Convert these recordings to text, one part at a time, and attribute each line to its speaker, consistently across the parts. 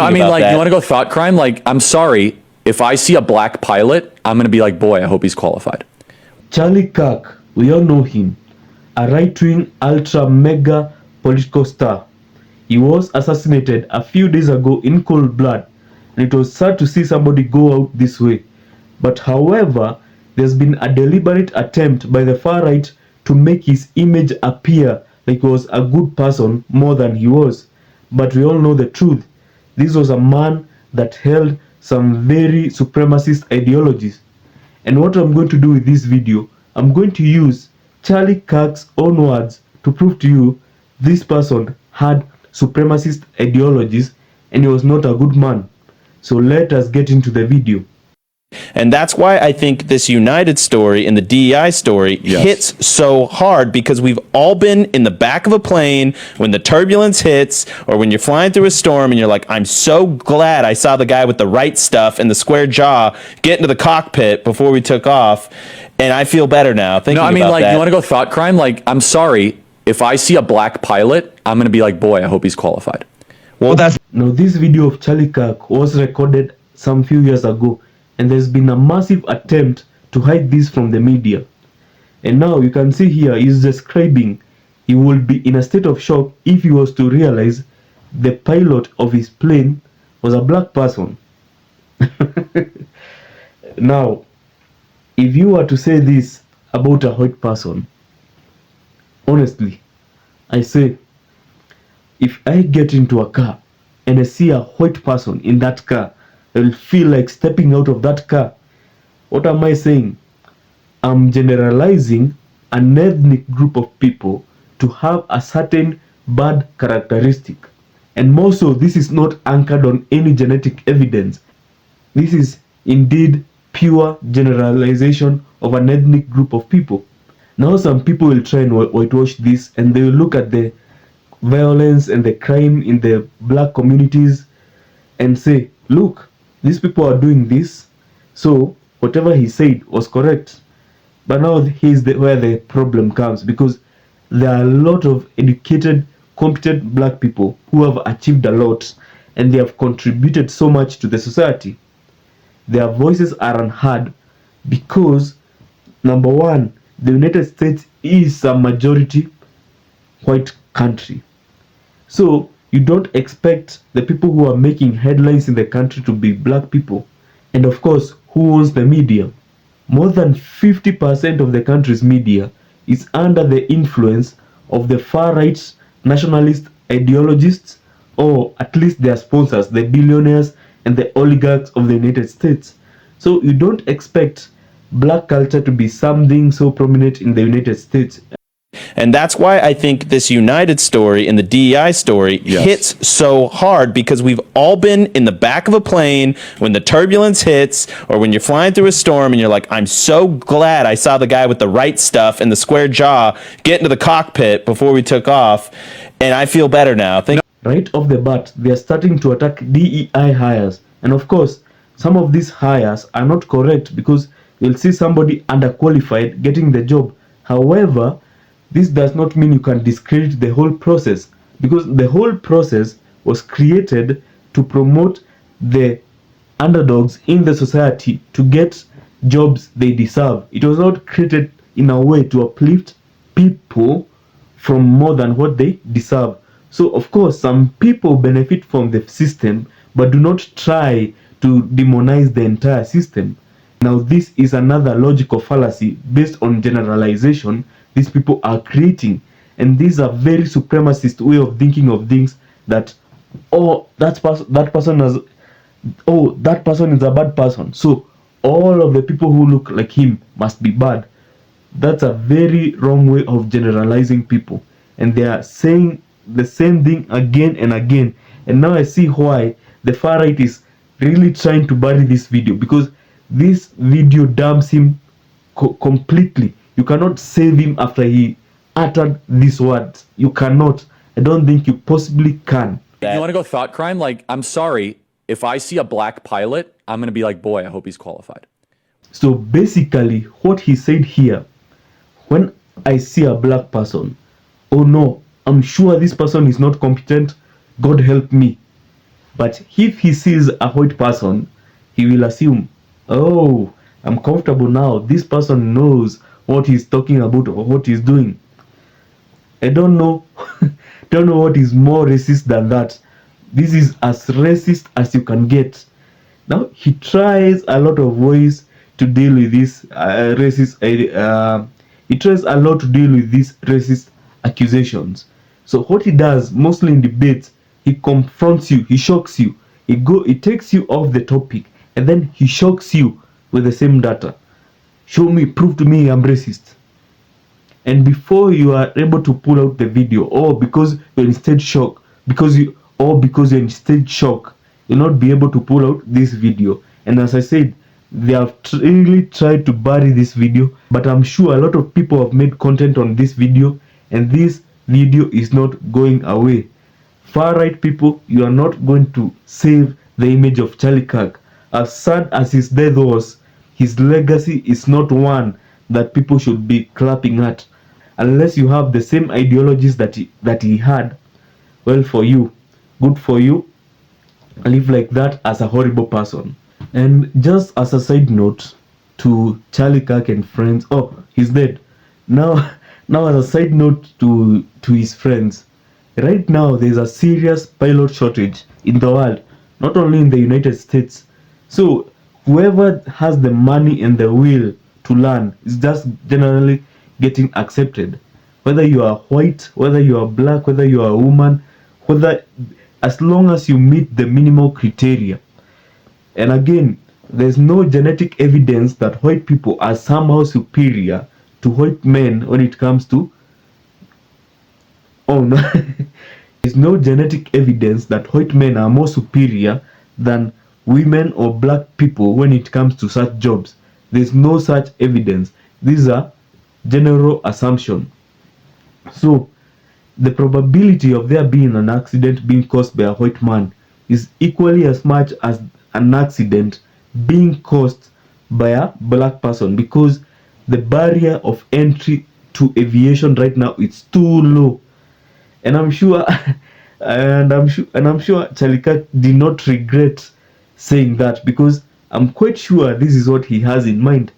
Speaker 1: I mean, like, you want to go thought crime? Like, I'm sorry, if I see a black pilot, I'm going to be like, boy, I hope he's qualified.
Speaker 2: Charlie Kirk, we all know him, a right-wing ultra mega political star. He was assassinated a few days ago in cold blood, and it was sad to see somebody go out this way. But however, there's been a deliberate attempt by the far right to make his image appear like he was a good person more than he was. But we all know the truth. This was a man that held some very supremacist ideologies. And what I'm going to do with this video, I'm going to use Charlie Kirk's own words to prove to you this person had supremacist ideologies and he was not a good man. So let us get into the video.
Speaker 3: And that's why I think this United story and the DEI story hits so hard, because we've all been in the back of a plane when the turbulence hits, or when you're flying through a storm and you're like, I'm so glad I saw the guy with the right stuff and the square jaw get into the cockpit before we took off, and I feel better now thinking about that.
Speaker 1: No, I mean, like, you want to go thought crime? Like, I'm sorry, if I see a black pilot, I'm going to be like, boy, I hope he's qualified.
Speaker 3: Well, that's...
Speaker 2: Now, this video of Charlie Kirk was recorded some few years ago, and there's been a massive attempt to hide this from the media. And now you can see here he's describing he would be in a state of shock if he was to realize the pilot of his plane was a black person. Now, if you were to say this about a white person, honestly, I say, if I get into a car and I see a white person in that car, I will feel like stepping out of that car. What am I saying? I'm generalizing an ethnic group of people to have a certain bad characteristic. And more so, this is not anchored on any genetic evidence. This is indeed pure generalization of an ethnic group of people. Now some people will try and whitewash this, and they will look at the violence and the crime in the black communities and say, look, these people are doing this, so whatever he said was correct. But now here's where the problem comes, because there are a lot of educated, competent black people who have achieved a lot, and they have contributed so much to the society. Their voices are unheard because, number one, the United States is a majority white country. So you don't expect the people who are making headlines in the country to be black people. And of course, who owns the media? More than 50% of the country's media is under the influence of the far-right nationalist ideologists, or at least their sponsors, the billionaires and the oligarchs of the United States. So you don't expect black culture to be something so prominent in the United States.
Speaker 3: And that's why I think this United story and the DEI story hits so hard, because we've all been in the back of a plane when the turbulence hits, or when you're flying through a storm and you're like, I'm so glad I saw the guy with the right stuff and the square jaw get into the cockpit before we took off, and I feel better now.
Speaker 2: Right off the bat, they are starting to attack DEI hires. And of course, some of these hires are not correct, because you'll see somebody underqualified getting the job. However, this does not mean you can discredit the whole process, because the whole process was created to promote the underdogs in the society to get jobs they deserve. It was not created in a way to uplift people from more than what they deserve. So of course, some people benefit from the system, but do not try to demonize the entire system. Now, this is another logical fallacy based on generalization these people are creating. And these are very supremacist way of thinking of things, that, oh, that person is a bad person, so all of the people who look like him must be bad. That's a very wrong way of generalizing people. And they are saying the same thing again and again. And now I see why the far right is really trying to bury this video, because this video damns him completely. You cannot save him after he uttered these words. You cannot. I don't think you possibly can.
Speaker 1: You want to go thought crime? Like, I'm sorry, if I see a black pilot, I'm going to be like, boy, I hope he's qualified.
Speaker 2: So basically, what he said here, when I see a black person, oh no, I'm sure this person is not competent, God help me. But if he sees a white person, he will assume, oh, I'm comfortable now. This person knows what he's talking about or what he's doing. I don't know. Don't know what is more racist than that. This is as racist as you can get. Now he tries a lot of ways to deal with this racist. He tries a lot to deal with these racist accusations. So what he does mostly in debates, he confronts you, he shocks you, he takes you off the topic, and then he shocks you with the same data. Show me, prove to me I'm racist. And before you are able to pull out the video, or because you're instead shocked, because you're instead shocked, you'll not be able to pull out this video. And as I said, they have really tried to bury this video, but I'm sure a lot of people have made content on this video, and this video is not going away. Far right people, you are not going to save the image of Charlie Kirk. As sad as his death was, his legacy is not one that people should be clapping at. Unless you have the same ideologies that he had, well, for you, good for you. Live like that as a horrible person. And just as a side note to Charlie Kirk and friends, oh, he's dead. Now, now as a side note to his friends, right now there's a serious pilot shortage in the world, not only in the United States. So whoever has the money and the will to learn is just generally getting accepted. Whether you are white, whether you are black, whether you are a woman, whether, as long as you meet the minimal criteria. And again, there's no genetic evidence that white people are somehow superior to white men when it comes to, oh no, there's no genetic evidence that white men are more superior than women or black people when it comes to such jobs. There's no such evidence. These are general assumptions. So the probability of there being an accident being caused by a white man is equally as much as an accident being caused by a black person, because the barrier of entry to aviation right now is too low. And I'm sure I'm sure Charlie Kirk did not regret saying that, because I'm quite sure this is what he has in mind.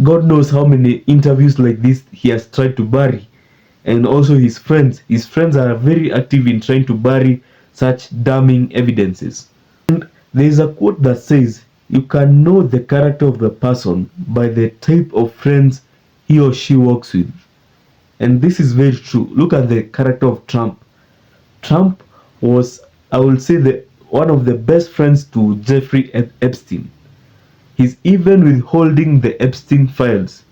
Speaker 2: God knows how many interviews like this he has tried to bury. And also his friends are very active in trying to bury such damning evidences. And there is a quote that says, you can know the character of the person by the type of friends he or she works with. And this is very true. Look at the character of Trump. Trump was, I will say, one of the best friends to Jeffrey Epstein. He's even withholding the Epstein files.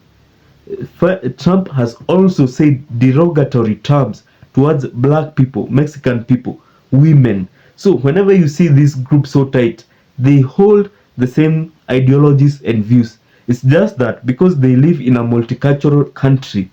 Speaker 2: Trump has also said derogatory terms towards black people, Mexican people, women. So whenever you see this group so tight, they hold the same ideologies and views. It's just that because they live in a multicultural country,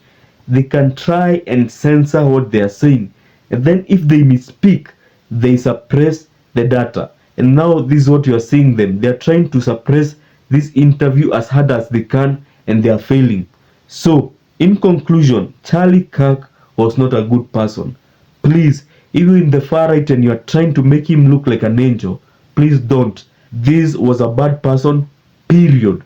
Speaker 2: they can try and censor what they are saying. And then if they misspeak, they suppress the data. And now this is what you are seeing them. They are trying to suppress this interview as hard as they can, and they are failing. So, in conclusion, Charlie Kirk was not a good person. Please, even in the far right and you are trying to make him look like an angel, please don't. This was a bad person, period.